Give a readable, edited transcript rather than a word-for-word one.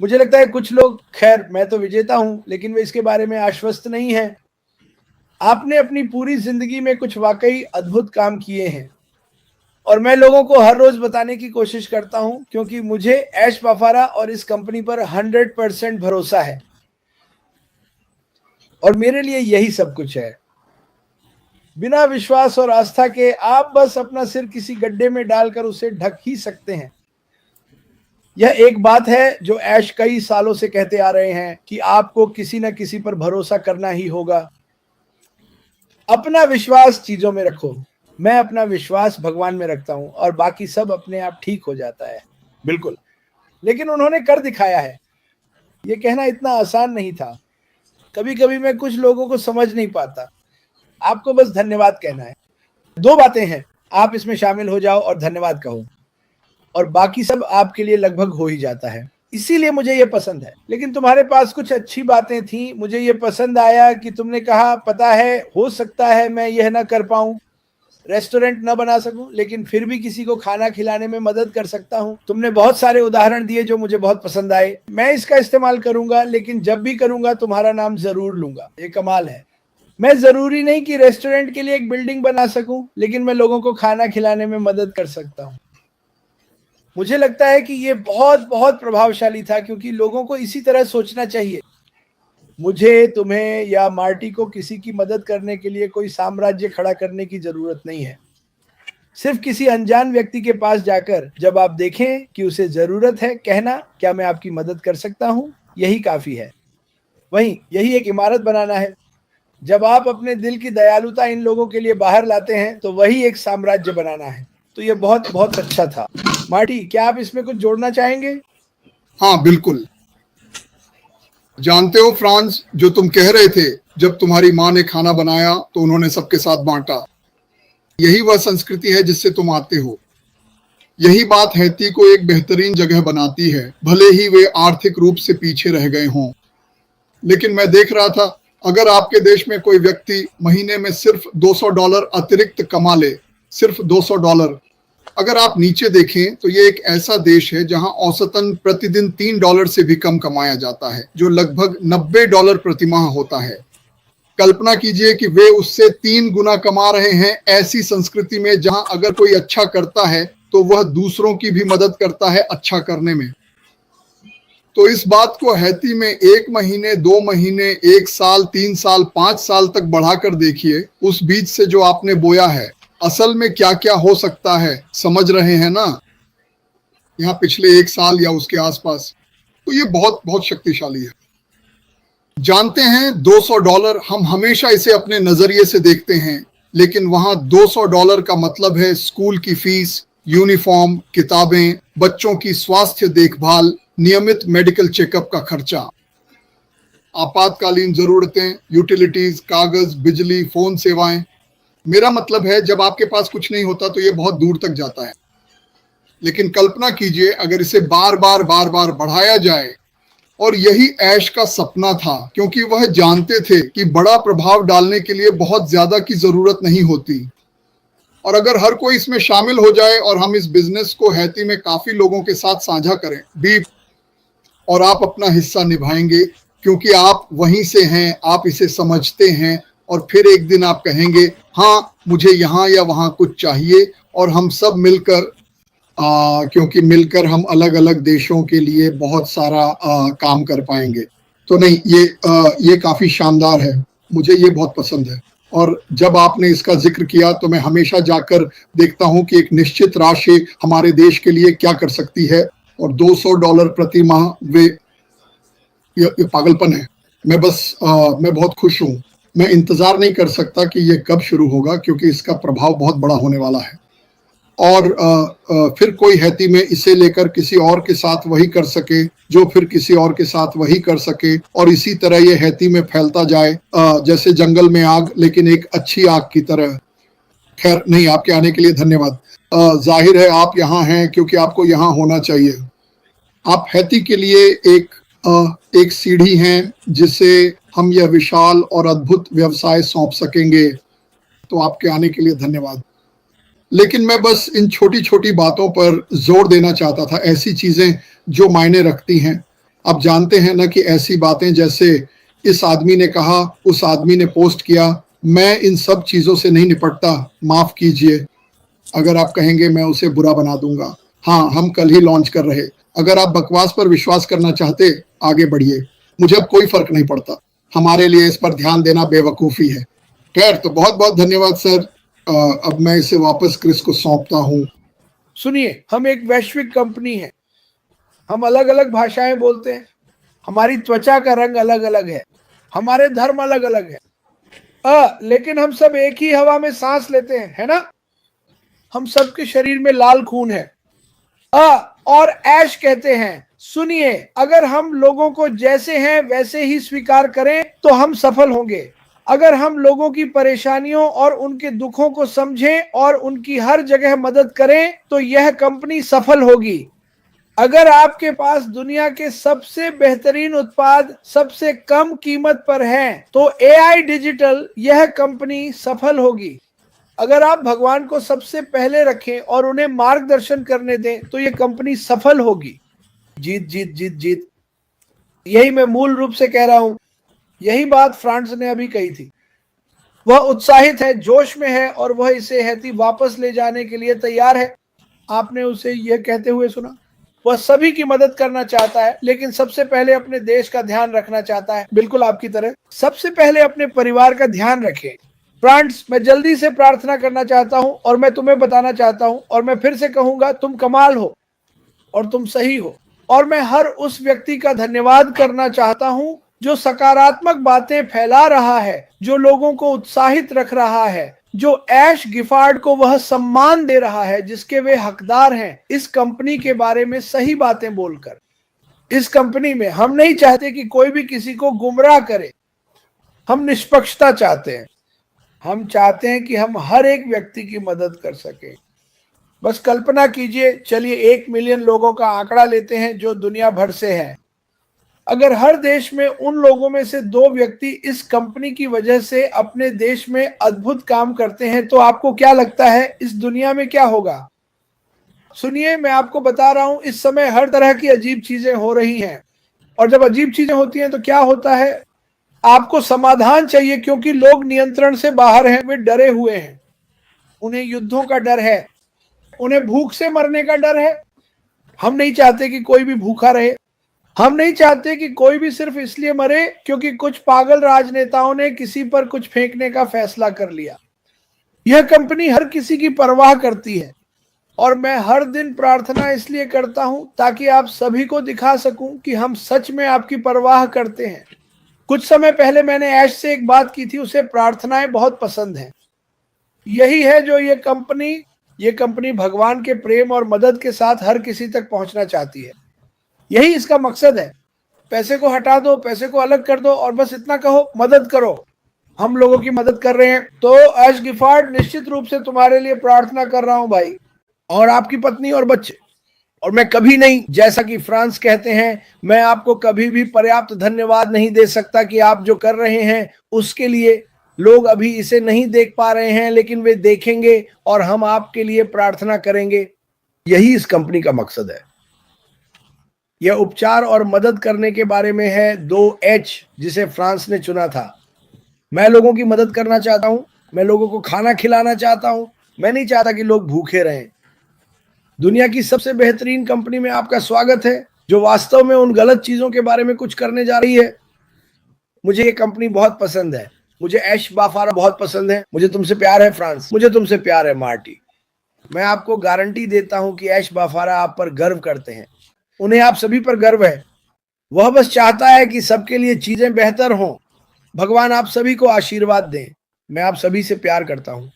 मुझे लगता है कुछ लोग, खैर मैं तो विजेता हूं, लेकिन वे इसके बारे में आश्वस्त नहीं हैं। आपने अपनी पूरी जिंदगी में कुछ वाकई अद्भुत काम किए हैं और मैं लोगों को हर रोज बताने की कोशिश करता हूं, क्योंकि मुझे ऐश बाफारा और इस कंपनी पर 100% भरोसा है और मेरे लिए यही सब कुछ है। बिना विश्वास और आस्था के आप बस अपना सिर किसी गड्ढे में डालकर उसे ढक ही सकते हैं। यह एक बात है जो ऐश कई सालों से कहते आ रहे हैं कि आपको किसी न किसी पर भरोसा करना ही होगा। अपना विश्वास चीजों में रखो। मैं अपना विश्वास भगवान में रखता हूं और बाकी सब अपने आप ठीक हो जाता है। बिल्कुल, लेकिन उन्होंने कर दिखाया है। यह कहना इतना आसान नहीं था। कभी कभी मैं कुछ लोगों को समझ नहीं पाता। आपको बस धन्यवाद कहना है। 2 बातें हैं, आप इसमें शामिल हो जाओ और धन्यवाद कहो, और बाकी सब आपके लिए लगभग हो ही जाता है। इसीलिए मुझे ये पसंद है। लेकिन तुम्हारे पास कुछ अच्छी बातें थी। मुझे ये पसंद आया कि तुमने कहा, पता है, हो सकता है मैं यह ना कर पाऊं, रेस्टोरेंट न बना सकूं, लेकिन फिर भी किसी को खाना खिलाने में मदद कर सकता हूं। तुमने बहुत सारे उदाहरण दिए जो मुझे बहुत पसंद आए। मैं इसका इस्तेमाल करूंगा, लेकिन जब भी करूंगा तुम्हारा नाम जरूर लूंगा। ये कमाल है। मैं जरूरी नहीं कि रेस्टोरेंट के लिए एक बिल्डिंग बना सकूं, लेकिन मैं लोगों को खाना खिलाने में मदद कर सकता हूं। मुझे लगता है कि ये बहुत बहुत प्रभावशाली था, क्योंकि लोगों को इसी तरह सोचना चाहिए। मुझे, तुम्हें या मार्टी को किसी की मदद करने के लिए कोई साम्राज्य खड़ा करने की जरूरत नहीं है। सिर्फ किसी अनजान व्यक्ति के पास जाकर जब आप देखें कि उसे जरूरत है, कहना, क्या मैं आपकी मदद कर सकता हूं, यही काफी है। वहीं यही एक इमारत बनाना है। जब आप अपने दिल की दयालुता इन लोगों के लिए बाहर लाते हैं, तो वही एक साम्राज्य बनाना है। तो ये बहुत बहुत अच्छा था। मार्टी, क्या आप इसमें कुछ जोड़ना चाहेंगे? हाँ बिल्कुल। जानते हो फ्रांस, जो तुम कह रहे थे, जब तुम्हारी माँ ने खाना बनाया तो उन्होंने सबके साथ बांटा। यही वह संस्कृति है जिससे तुम आते हो। यही बात हैती को एक बेहतरीन जगह बनाती है, भले ही वे आर्थिक रूप से पीछे रह गए हों। लेकिन मैं देख रहा था, अगर आपके देश में कोई व्यक्ति महीने में सिर्फ $200 अतिरिक्त कमा ले, सिर्फ $200, अगर आप नीचे देखें तो ये एक ऐसा देश है जहां औसतन प्रतिदिन $3 से भी कम कमाया जाता है, जो लगभग $90 प्रति माह होता है। कल्पना कीजिए कि वे उससे 3 गुना कमा रहे हैं, ऐसी संस्कृति में जहां अगर कोई अच्छा करता है तो वह दूसरों की भी मदद करता है अच्छा करने में। तो इस बात को हैती में 1 महीने, 2 महीने, 1 साल, 3 साल, 5 साल तक बढ़ाकर देखिए। उस बीज से जो आपने बोया है, असल में क्या क्या हो सकता है, समझ रहे हैं ना? यहाँ पिछले 1 साल या उसके आसपास। तो ये बहुत बहुत शक्तिशाली है। जानते हैं, $200, हम हमेशा इसे अपने नजरिए से देखते हैं, लेकिन वहां $200 का मतलब है स्कूल की फीस, यूनिफॉर्म, किताबें, बच्चों की स्वास्थ्य देखभाल, नियमित मेडिकल चेकअप का खर्चा, आपातकालीन जरूरतें, यूटिलिटीज, कागज, बिजली, फोन सेवाएं। मेरा मतलब है, जब आपके पास कुछ नहीं होता तो ये बहुत दूर तक जाता है। लेकिन कल्पना कीजिए अगर इसे बार बार बढ़ाया जाए। और यही ऐश का सपना था, क्योंकि वह जानते थे कि बड़ा प्रभाव डालने के लिए बहुत ज्यादा की जरूरत नहीं होती। और अगर हर कोई इसमें शामिल हो जाए और हम इस बिजनेस को हैती में काफी लोगों के साथ साझा करें, बीप, और आप अपना हिस्सा निभाएंगे, क्योंकि आप वहीं से हैं, आप इसे समझते हैं, और फिर एक दिन आप कहेंगे, हाँ मुझे यहाँ या वहाँ कुछ चाहिए, और हम सब मिलकर, क्योंकि मिलकर हम अलग अलग देशों के लिए बहुत सारा काम कर पाएंगे। तो नहीं, ये काफी शानदार है, मुझे ये बहुत पसंद है। और जब आपने इसका जिक्र किया तो मैं हमेशा जाकर देखता हूं कि एक निश्चित राशि हमारे देश के लिए क्या कर सकती है, और $200 प्रति माह, वे ये पागलपन है। मैं बहुत खुश हूं। मैं इंतजार नहीं कर सकता कि ये कब शुरू होगा, क्योंकि इसका प्रभाव बहुत बड़ा होने वाला है। और फिर कोई हैती में इसे लेकर किसी और के साथ वही कर सके, जो फिर किसी और के साथ वही कर सके, और इसी तरह ये हैती में फैलता जाए, जैसे जंगल में आग, लेकिन एक अच्छी आग की तरह। खैर नहीं, आपके आने के लिए धन्यवाद। जाहिर है आप यहाँ हैं क्योंकि आपको यहाँ होना चाहिए। आप हैती के लिए एक सीढ़ी हैं जिसे हम यह विशाल और अद्भुत व्यवसाय सौंप सकेंगे। तो आपके आने के लिए धन्यवाद। लेकिन मैं बस इन छोटी छोटी बातों पर जोर देना चाहता था, ऐसी चीजें जो मायने रखती हैं। आप जानते हैं ना कि ऐसी बातें जैसे इस आदमी ने कहा, उस आदमी ने पोस्ट किया, मैं इन सब चीजों से नहीं निपटता, माफ कीजिए। अगर आप कहेंगे मैं उसे बुरा बना दूंगा। हाँ, हम कल ही लॉन्च कर रहे। अगर आप बकवास पर विश्वास करना चाहते, आगे बढ़िए, मुझे अब कोई फर्क नहीं पड़ता। हमारे लिए इस पर ध्यान देना बेवकूफी है। खैर, तो बहुत बहुत धन्यवाद सर। अब मैं इसे वापस क्रिस को सौंपता हूँ। सुनिए, हम एक वैश्विक कंपनी है, हम अलग अलग भाषाएं बोलते हैं, हमारी त्वचा का रंग अलग अलग है, हमारे धर्म अलग अलग है, लेकिन हम सब एक ही हवा में सांस लेते हैं, है ना? हम सबके शरीर में लाल खून है। और ऐश कहते हैं, सुनिए, अगर हम लोगों को जैसे हैं वैसे ही स्वीकार करें तो हम सफल होंगे। अगर हम लोगों की परेशानियों और उनके दुखों को समझें और उनकी हर जगह मदद करें तो यह कंपनी सफल होगी। अगर आपके पास दुनिया के सबसे बेहतरीन उत्पाद सबसे कम कीमत पर हैं तो एआई डिजिटल यह कंपनी सफल होगी। अगर आप भगवान को सबसे पहले रखें और उन्हें मार्गदर्शन करने दें तो यह कंपनी सफल होगी। जीत जीत जीत जीत, यही मैं मूल रूप से कह रहा हूं। यही बात फ्रांस ने अभी कही थी। वह उत्साहित है, जोश में है और वह इसे हैती वापस ले जाने के लिए तैयार है। आपने उसे यह कहते हुए सुना, वह सभी की मदद करना चाहता है लेकिन सबसे पहले अपने देश का ध्यान रखना चाहता है। बिल्कुल आपकी तरह। सबसे पहले अपने परिवार का ध्यान रखें। फ्रेंड्स, मैं जल्दी से प्रार्थना करना चाहता हूं और मैं तुम्हें बताना चाहता हूं और मैं फिर से कहूंगा, तुम कमाल हो और तुम सही हो। और मैं हर उस व्यक्ति का धन्यवाद करना चाहता हूं जो सकारात्मक बातें फैला रहा है, जो लोगों को उत्साहित रख रहा है, जो ऐश गिफार्ड को वह सम्मान दे रहा है जिसके वे हकदार हैं, इस कंपनी के बारे में सही बातें बोलकर। इस कंपनी में हम नहीं चाहते कि कोई भी किसी को गुमराह करे। हम निष्पक्षता चाहते हैं। हम चाहते हैं कि हम हर एक व्यक्ति की मदद कर सके। बस कल्पना कीजिए, चलिए 1 मिलियन लोगों का आंकड़ा लेते हैं जो दुनिया भर से हैं। अगर हर देश में उन लोगों में से 2 व्यक्ति इस कंपनी की वजह से अपने देश में अद्भुत काम करते हैं तो आपको क्या लगता है इस दुनिया में क्या होगा? सुनिए, मैं आपको बता रहा हूं, इस समय हर तरह की अजीब चीजें हो रही हैं और जब अजीब चीजें होती हैं तो क्या होता है? आपको समाधान चाहिए क्योंकि लोग नियंत्रण से बाहर हैं, वे डरे हुए हैं। उन्हें युद्धों का डर है, उन्हें भूख से मरने का डर है। हम नहीं चाहते कि कोई भी भूखा रहे। हम नहीं चाहते कि कोई भी सिर्फ इसलिए मरे क्योंकि कुछ पागल राजनेताओं ने किसी पर कुछ फेंकने का फैसला कर लिया। यह कंपनी हर किसी की परवाह करती है और मैं हर दिन प्रार्थना इसलिए करता हूं ताकि आप सभी को दिखा सकूं कि हम सच में आपकी परवाह करते हैं। कुछ समय पहले मैंने ऐश से एक बात की थी, उसे प्रार्थनाएं बहुत पसंद हैं। यही है जो ये कंपनी भगवान के प्रेम और मदद के साथ हर किसी तक पहुंचना चाहती है। यही इसका मकसद है। पैसे को हटा दो, पैसे को अलग कर दो और बस इतना कहो, मदद करो। हम लोगों की मदद कर रहे हैं। तो ऐश गिफार्ड, निश्चित रूप से तुम्हारे लिए प्रार्थना कर रहा हूं भाई, और आपकी पत्नी और बच्चे। और मैं कभी नहीं, जैसा कि फ्रांस कहते हैं, मैं आपको कभी भी पर्याप्त धन्यवाद नहीं दे सकता कि आप जो कर रहे हैं उसके लिए। लोग अभी इसे नहीं देख पा रहे हैं लेकिन वे देखेंगे और हम आपके लिए प्रार्थना करेंगे। यही इस कंपनी का मकसद है। यह उपचार और मदद करने के बारे में है, 2H जिसे फ्रांस ने चुना था। मैं लोगों की मदद करना चाहता हूं, मैं लोगों को खाना खिलाना चाहता हूं। मैं नहीं चाहता कि लोग भूखे रहें। दुनिया की सबसे बेहतरीन कंपनी में आपका स्वागत है जो वास्तव में उन गलत चीजों के बारे में कुछ करने जा रही है। मुझे ये कंपनी बहुत पसंद है। मुझे ऐश बाफारा बहुत पसंद है। मुझे तुमसे प्यार है फ्रांस, मुझे तुमसे प्यार है मार्टी। मैं आपको गारंटी देता हूं कि ऐश बाफारा आप पर गर्व करते हैं। उन्हें आप सभी पर गर्व है। वह बस चाहता है कि सबके लिए चीजें बेहतर हों। भगवान आप सभी को आशीर्वाद दें। मैं आप सभी से प्यार करता हूं।